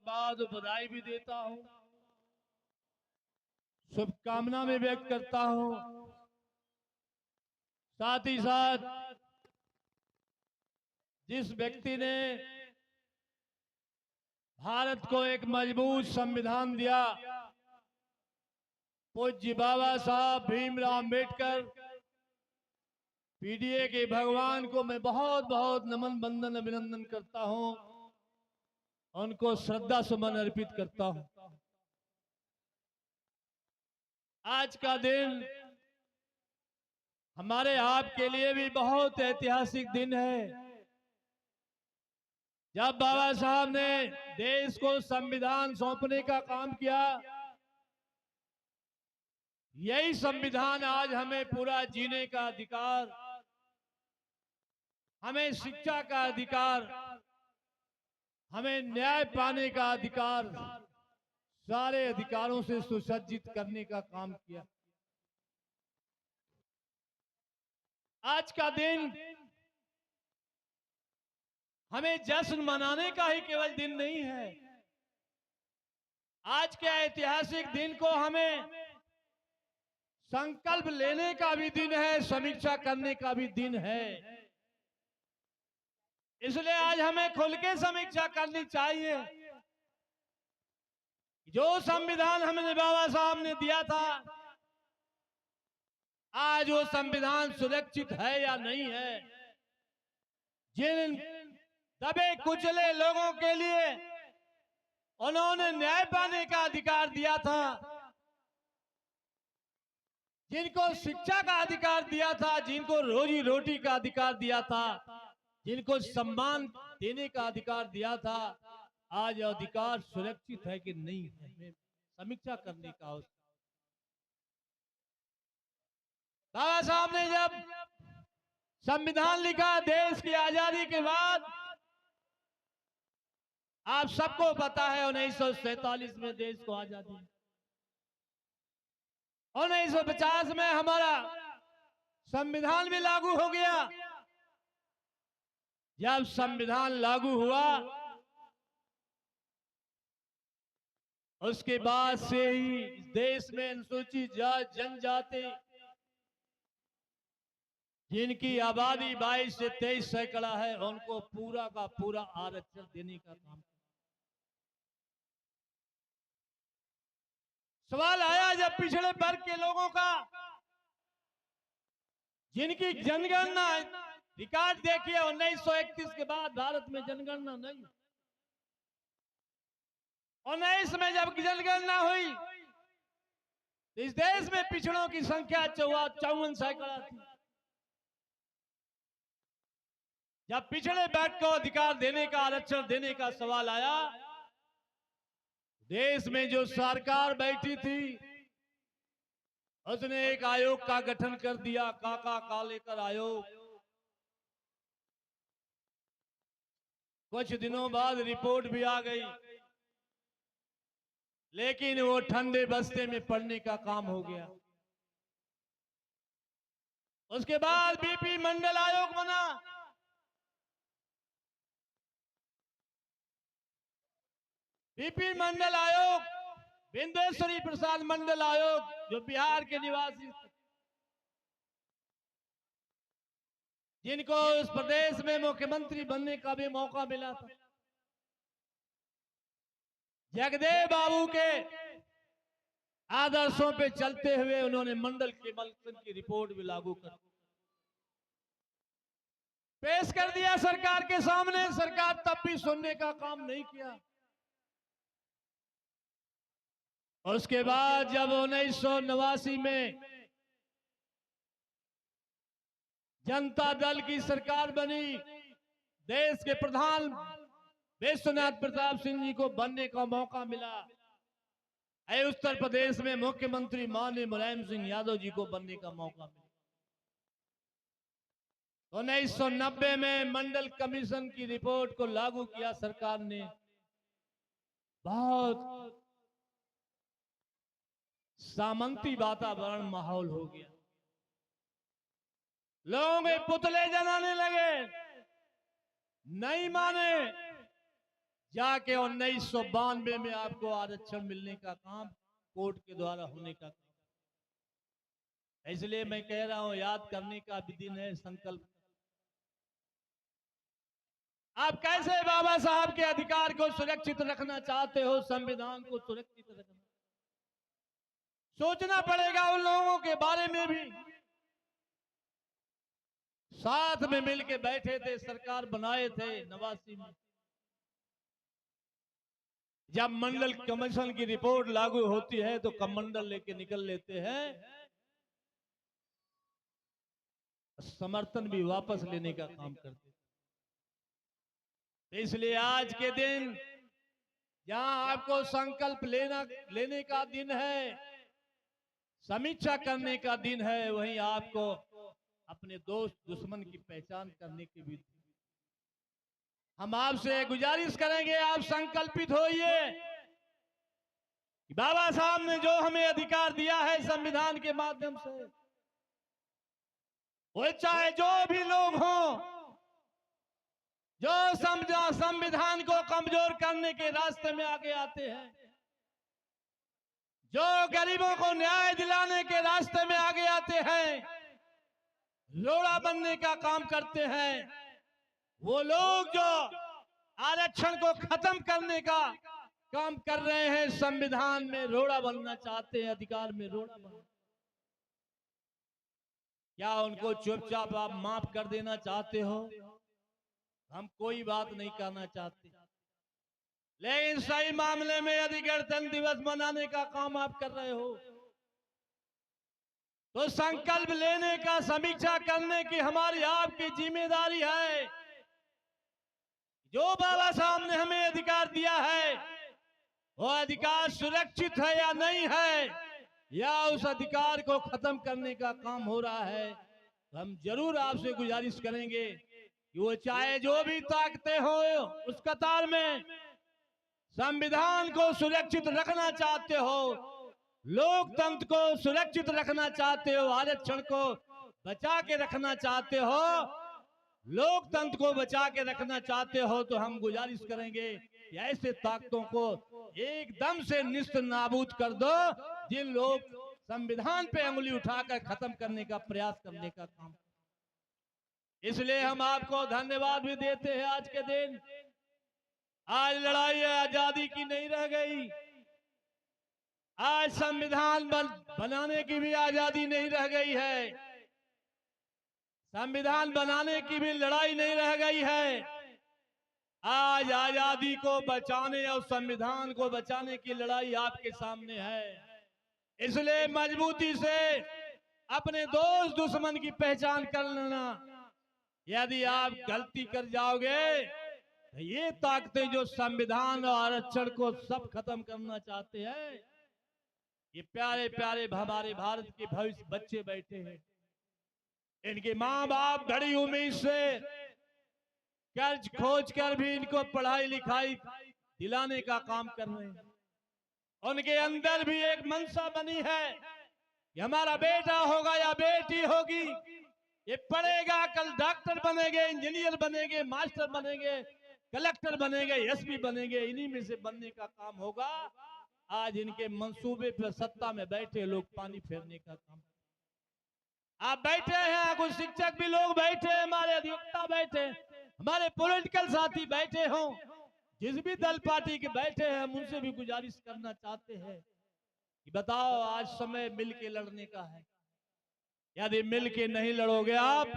मुबारकबाद और बधाई भी देता हूं, शुभकामना भी व्यक्त करता हूं। साथ ही साथ जिस व्यक्ति ने भारत को एक मजबूत संविधान दिया, पूज्य बाबा साहब भीमराव अम्बेडकर, पीडीए के भगवान को मैं बहुत बहुत नमन बंदन अभिनंदन करता हूं, उनको श्रद्धा सुमन अर्पित करता हूं। आज का दिन हमारे आपके लिए भी बहुत ऐतिहासिक दिन है। जब बाबा साहब ने देश को संविधान सौंपने का काम किया, यही संविधान आज हमें पूरा जीने का अधिकार, हमें शिक्षा का अधिकार, हमें न्याय पाने का अधिकार, सारे अधिकारों से सुसज्जित करने का काम किया। आज का दिन हमें जश्न मनाने का ही केवल दिन नहीं है। आज के ऐतिहासिक दिन को हमें संकल्प लेने का भी दिन है, समीक्षा करने का भी दिन है। इसलिए आज हमें खुल के समीक्षा करनी चाहिए। जो संविधान हमने बाबा साहब ने दिया था, आज वो संविधान सुरक्षित है या नहीं है। जिन दबे कुचले लोगों के लिए उन्होंने न्याय पाने का अधिकार दिया था, जिनको शिक्षा का अधिकार दिया था, जिनको रोजी रोटी का अधिकार दिया था, जिनको सम्मान देने का अधिकार दिया था, आज अधिकार सुरक्षित है कि नहीं है, समीक्षा करने का आवश्यक। बाबा साहब ने जब संविधान लिखा देश की आजादी के बाद, आप सबको पता है 1947 में देश को आजादी, 1950 में हमारा संविधान भी लागू हो गया। जब संविधान लागू हुआ, उसके बाद से ही देश में अनुसूचित जाति जनजाति, जिनकी आबादी 22 से 23 सैकड़ा है, उनको पूरा का पूरा आरक्षण देने का काम। सवाल आया जब पिछड़े वर्ग के लोगों का, जिनकी जनगणना रिकॉर्ड देखिए 1931 के बाद भारत में जनगणना नहीं। 19 में जब जनगणना हुई, इस देश में पिछड़ों की संख्या 54 सैकड़ा थी। जब पिछड़े वर्ग को अधिकार देने का, आरक्षण देने का सवाल आया, देश में जो सरकार बैठी थी, उसने एक आयोग का गठन कर दिया, काका कालेकर आयोग। कुछ दिनों बाद रिपोर्ट भी आ गई, लेकिन वो ठंडे बस्ते में पड़ने का काम हो गया। उसके बाद बीपी मंडल आयोग बना। बीपी मंडल आयोग, विंदेश्वरी प्रसाद मंडल आयोग, जो बिहार के निवासी थे, जिनको इस प्रदेश में मुख्यमंत्री बनने का भी मौका मिला था, जगदेव बाबू के आदर्शों पे चलते हुए उन्होंने मंडल के मल्सन की रिपोर्ट भी लागू कर पेश कर दिया सरकार के सामने। सरकार तब भी सुनने का काम नहीं किया। उसके बाद जब 1989 में जनता दल की सरकार बनी, देश के प्रधान विश्वनाथ प्रताप सिंह जी को बनने का मौका मिला। उत्तर प्रदेश में मुख्यमंत्री माननीय मुलायम सिंह यादव जी को बनने का मौका मिला। 1990 में मंडल कमीशन की रिपोर्ट को लागू किया सरकार ने। बहुत सामंती वातावरण माहौल हो गया, लोगों के पुतले जलाने लगे, नहीं माने। जाके 1992 में आपको आरक्षण मिलने का काम कोर्ट के द्वारा होने का काम। इसलिए मैं कह रहा हूं, याद करने का भी दिन है, संकल्प। आप कैसे बाबा साहब के अधिकार को सुरक्षित रखना चाहते हो, संविधान को सुरक्षित रखना, सोचना पड़ेगा उन लोगों के बारे में भी। साथ में मिलके बैठे थे, सरकार बनाए थे 89 में। जब मंडल कमीशन की रिपोर्ट लागू होती है तो कमंडल लेके निकल लेते हैं, समर्थन भी वापस लेने का काम करते। इसलिए आज के दिन जहां आपको संकल्प लेने का दिन है, समीक्षा करने का दिन है, वहीं आपको अपने दोस्त दुश्मन की पहचान करने की भी। हम आपसे गुजारिश करेंगे, आप संकल्पित होइए कि बाबा साहब ने जो हमें अधिकार दिया है संविधान के माध्यम से, वो चाहे जो भी लोग हों, जो संविधान को कमजोर करने के रास्ते में आगे आते हैं, जो गरीबों को न्याय दिलाने के रास्ते में आगे आते हैं, रोड़ा बनने का काम करते हैं, वो लोग जो आरक्षण को खत्म करने का काम कर रहे हैं, संविधान में रोड़ा बनना चाहते हैं, अधिकार में रोड़ा बनना, क्या उनको चुपचाप आप माफ कर देना चाहते हो? हम कोई बात नहीं करना चाहते, लेकिन सही मामले में यदि गणतंत्र दिवस मनाने का काम आप कर रहे हो तो संकल्प लेने का, समीक्षा करने की हमारी आपकी जिम्मेदारी है। जो बाबा साहब ने हमें अधिकार दिया है, वो अधिकार सुरक्षित है या नहीं है, या उस अधिकार को खत्म करने का काम हो रहा है। तो हम जरूर आपसे गुजारिश करेंगे कि वो चाहे जो भी ताकतें हो, उस कतार में संविधान को सुरक्षित रखना चाहते हो, लोकतंत्र को सुरक्षित रखना चाहते हो, आरक्षण को बचा के रखना चाहते हो, लोकतंत्र को बचा के रखना चाहते हो, तो हम गुजारिश करेंगे कि ऐसे ताकतों को एकदम से निस्त नाबूद कर दो, जिन लोग संविधान पे उंगली उठाकर खत्म करने का प्रयास करने का काम। इसलिए हम आपको धन्यवाद भी देते हैं। आज के दिन, आज लड़ाई आजादी की नहीं रह गई, आज संविधान बनाने की भी आजादी नहीं रह गई है, संविधान बनाने की भी लड़ाई नहीं रह गई है। आज आजादी को बचाने और संविधान को बचाने की लड़ाई आपके सामने है। इसलिए मजबूती से अपने दोस्त दुश्मन की पहचान कर लेना। यदि आप गलती कर जाओगे तो ये ताकतें जो संविधान और आरक्षण को सब खत्म करना चाहते हैं, ये प्यारे प्यारे हमारे भारत के भविष्य बच्चे बैठे हैं, इनके माँ बाप बड़ी उम्मीद से कर्ज खोज कर भी इनको पढ़ाई लिखाई दिलाने का काम कर रहे हैं। उनके अंदर भी एक मंशा बनी है कि हमारा बेटा होगा या बेटी होगी, ये पढ़ेगा, कल डॉक्टर बनेंगे, इंजीनियर बनेंगे, मास्टर बनेंगे, कलेक्टर बनेंगे, एसपी बनेंगे, इन्हीं में से बनने का काम होगा। आज इनके मंसूबे पर सत्ता में बैठे लोग पानी फेरने का काम। आप बैठे हैं, कुछ शिक्षक भी लोग बैठे हैं, हमारे अधिवक्ता बैठे, हमारे पॉलिटिकल साथी बैठे हों, जिस भी दल पार्टी के बैठे हैं, हम उनसे भी गुजारिश करना चाहते हैं कि बताओ, आज समय मिल के लड़ने का है। यदि मिल के नहीं लड़ोगे आप,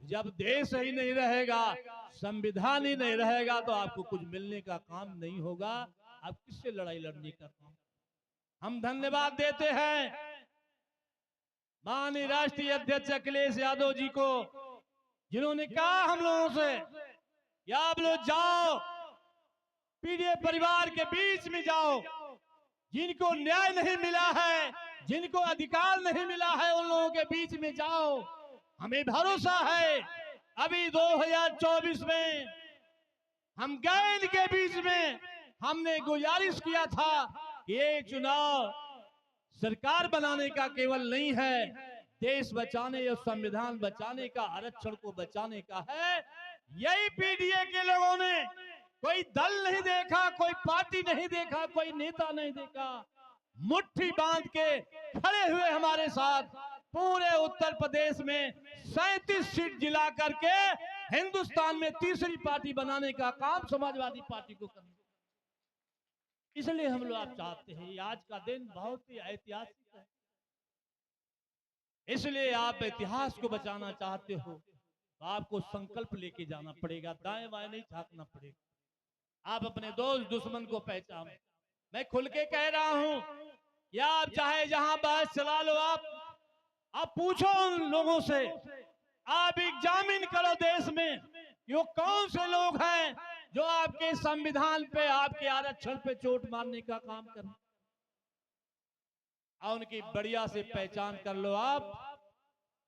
जब देश ही नहीं रहेगा, संविधान ही नहीं रहेगा, तो आपको कुछ मिलने का काम नहीं होगा। आप किससे लड़ाई लड़ने का काम। हम धन्यवाद देते हैं माननीय राष्ट्रीय अध्यक्ष अखिलेश यादव जी को, जिन्होंने कहा हम लोगों से कि आप लोग जाओ, पीड़ित परिवार के बीच में जाओ, जिनको न्याय नहीं मिला है, जिनको अधिकार नहीं मिला है, उन लोगों के बीच में जाओ। हमें भरोसा है अभी 2024 में हम गए इनके बीच में, हमने गुजारिश किया था कि ये चुनाव सरकार बनाने का केवल नहीं है, देश बचाने और संविधान बचाने का, आरक्षण को बचाने का है। यही पीडीए के लोगों ने कोई दल नहीं देखा, कोई पार्टी नहीं देखा, कोई नेता नहीं देखा। मुट्ठी बांध के खड़े हुए हमारे साथ पूरे उत्तर प्रदेश में 37 सीट जिला करके हिंदुस्तान में तीसरी पार्टी बनाने का काम समाजवादी पार्टी को करना। इसलिए हम लोग आप चाहते हैं, आज का दिन बहुत ही ऐतिहासिक है। इसलिए आप इतिहास को बचाना चाहते हो तो आपको संकल्प लेके जाना पड़ेगा, दाएं बाएं नहीं झांकना पड़ेगा। आप अपने दोस्त दुश्मन को पहचानो। मैं खुल के कह रहा हूं कि आप चाहे जहां बहस चला लो, आप पूछो उन लोगों से, आप एग्जामिन करो देश में वो कौन से लोग हैं जो आपके संविधान पे, आपके आरक्षण पे चोट मारने का काम कर रहे हैं। उनकी बढ़िया से पहचान कर लो आप।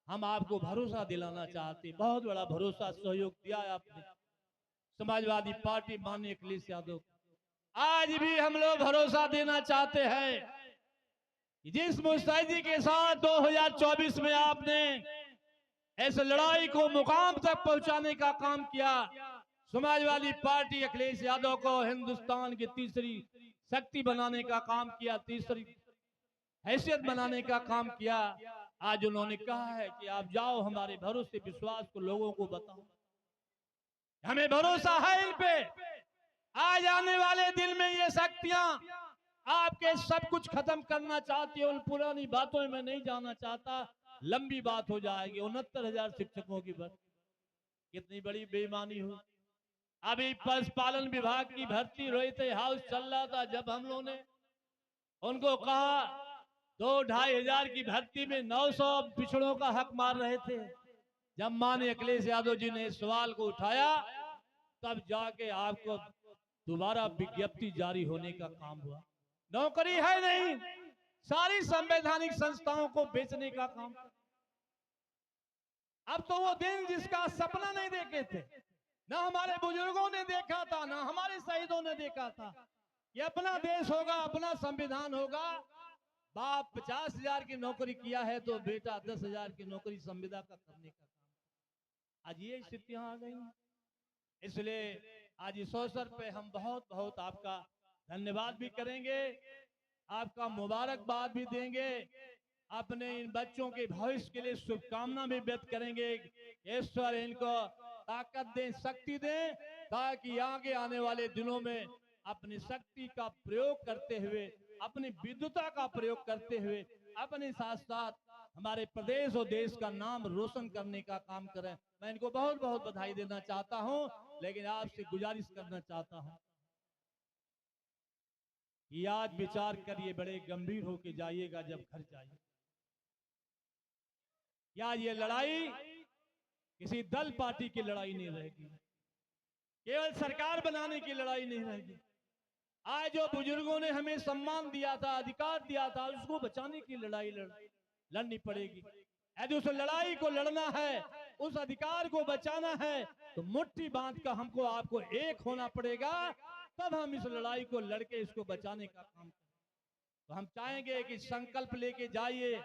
हम आपको भरोसा दिलाना चाहते, बहुत बड़ा भरोसा सहयोग दिया है आपने समाजवादी पार्टी माननीय अखिलेश यादव। आज भी हम लोग भरोसा देना चाहते हैं कि जिस मुस्तैदी के साथ 2024 में आपने इस लड़ाई को मुकाम तक पहुंचाने का काम किया, समाजवादी पार्टी अखिलेश यादव को हिंदुस्तान की तीसरी शक्ति बनाने का काम किया, तीसरी हैसियत बनाने का काम किया। आज उन्होंने कहा है कि आप जाओ, हमारे भरोसे विश्वास को लोगों को बताओ। हमें भरोसा है इन पे। आज आने वाले दिन में ये शक्तियां आपके सब कुछ खत्म करना चाहती है। उन पुरानी बातों में नहीं जाना चाहता, लंबी बात हो जाएगी। 69,000 शिक्षकों की भर्ती, कितनी बड़ी बेईमानी हुई। अभी पशुपालन विभाग की भर्ती रोहित हाउस चल रहा था, जब हम लोगों ने उनको कहा 2-2.5 हजार की भर्ती में 900 पिछड़ों का हक मार रहे थे। जब माननीय अखिलेश यादव जी ने इस सवाल को उठाया, तब जाके आपको दोबारा विज्ञप्ति जारी होने का काम हुआ। नौकरी है नहीं, सारी संवैधानिक संस्थाओं को बेचने का काम। अब तो वो दिन जिसका सपना नहीं देखे थे, ना हमारे बुजुर्गों ने देखा था, ना हमारे शहीदों ने देखा था कि अपना देश होगा, अपना संविधान होगा। बाप 50,000 की नौकरी किया है तो बेटा 10,000 की नौकरी संविदा का करने का काम। आज ये स्थितियां आ गई। इसलिए आज इस अवसर पे हम बहुत बहुत आपका धन्यवाद भी करेंगे, आपका मुबारकबाद भी देंगे, अपने इन बच्चों के भविष्य के लिए शुभकामना भी व्यक्त करेंगे। ईश्वर इनको ताकत दें, शक्ति दें, ताकि आगे आने वाले दिनों में अपनी शक्ति का प्रयोग करते हुए, अपनी विद्वता का प्रयोग करते हुए, अपने साथ साथ हमारे प्रदेश और देश का नाम रोशन करने का काम करें। मैं इनको बहुत बहुत बधाई देना चाहता हूं, लेकिन आपसे गुजारिश करना चाहता हूं कि आज विचार करिए, बड़े गंभीर होके जाइएगा जब घर जाइए। या ये लड़ाई किसी दल पार्टी की लड़ाई नहीं रहेगी, केवल सरकार बनाने की लड़ाई नहीं रहेगी। आज जो बुजुर्गों ने हमें सम्मान दिया था, अधिकार दिया था, उसको बचाने की लड़ाई लड़नी पड़ेगी। यदि उस लड़ाई को लड़ना है, उस अधिकार को बचाना है, तो मुट्ठी बांध कर हमको आपको एक होना पड़ेगा, तब हम इस लड़ाई को लड़के इसको बचाने का काम करें। तो हम चाहेंगे कि संकल्प लेके जाइए,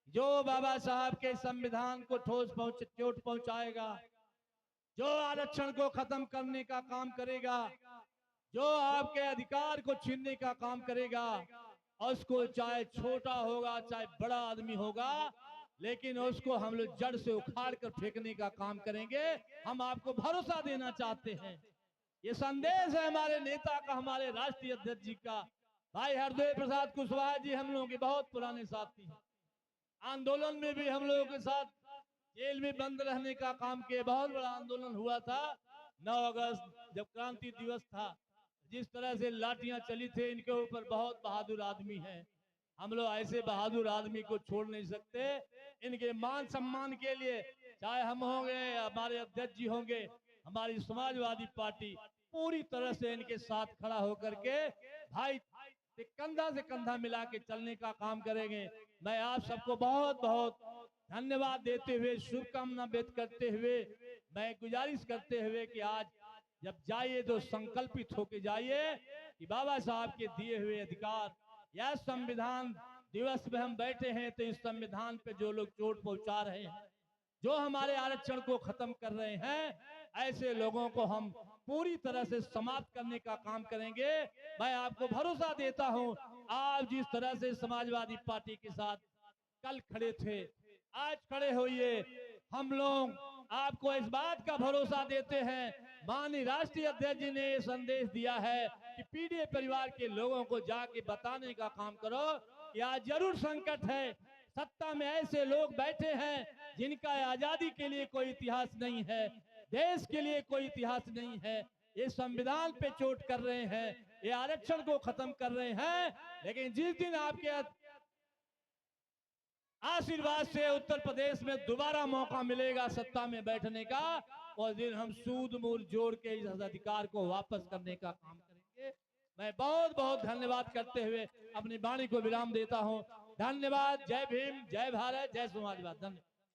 जो बाबा साहब के संविधान को चोट पहुंचाएगा, जो आरक्षण को खत्म करने का काम करेगा, जो आपके अधिकार को छीनने का काम करेगा, उसको चाहे छोटा होगा चाहे बड़ा आदमी होगा, लेकिन उसको हम लोग जड़ से उखाड़ कर फेंकने का काम करेंगे। हम आपको भरोसा देना चाहते हैं। ये संदेश है हमारे नेता का, हमारे राष्ट्रीय अध्यक्ष जी का। भाई हरदेव प्रसाद कुशवाहा जी हम लोगों के बहुत पुराने साथी हैं। आंदोलन में भी हम लोगों के साथ जेल में बंद रहने का काम किया। बहुत बड़ा आंदोलन हुआ था 9 अगस्त जब क्रांति दिवस था। जिस तरह से लाठियां चली थी, इनके ऊपर बहुत बहादुर आदमी हैं। हम लोग ऐसे बहादुर आदमी को छोड़ नहीं सकते। इनके मान सम्मान के लिए चाहे हम होंगे, हमारे अध्यक्ष जी होंगे, हमारी समाजवादी पार्टी पूरी तरह से इनके साथ खड़ा होकर के भाई कंधा से कंधा मिला के चलने का काम करेंगे। मैं आप सबको बहुत बहुत धन्यवाद देते हुए, शुभकामना व्यक्त करते हुए, मैं गुजारिश करते हुए कि आज जब जाइए तो संकल्पित होके जाइए कि बाबा साहब के दिए हुए अधिकार, या संविधान दिवस में हम बैठे हैं तो इस संविधान पे जो लोग चोट पहुंचा रहे हैं, जो हमारे आरक्षण को खत्म कर रहे हैं, ऐसे लोगों को हम पूरी तरह से समाप्त करने का काम करेंगे। मैं आपको भरोसा देता हूं, आप जिस तरह से समाजवादी पार्टी के साथ कल खड़े थे, आज खड़े होइए। हम लोग आपको इस बात का भरोसा देते हैं, माननीय राष्ट्रीय अध्यक्ष जी ने संदेश दिया है कि पीडीए परिवार के लोगों को जाके बताने का काम करो कि आज जरूर संकट है, सत्ता में ऐसे लोग बैठे हैं जिनका आजादी के लिए कोई इतिहास नहीं है, देश के लिए कोई इतिहास नहीं है, ये संविधान पे चोट कर रहे हैं, ये आरक्षण को खत्म कर रहे हैं। लेकिन जिस दिन आपके आशीर्वाद से उत्तर प्रदेश में दोबारा मौका मिलेगा सत्ता में बैठने का, उस दिन हम सूद मूल जोड़ के इस अधिकार को वापस करने का काम करेंगे। मैं बहुत बहुत धन्यवाद करते हुए अपनी वाणी को विराम देता हूं। धन्यवाद। जय भीम, जय भारत, जय समाजवाद। धन्यवाद।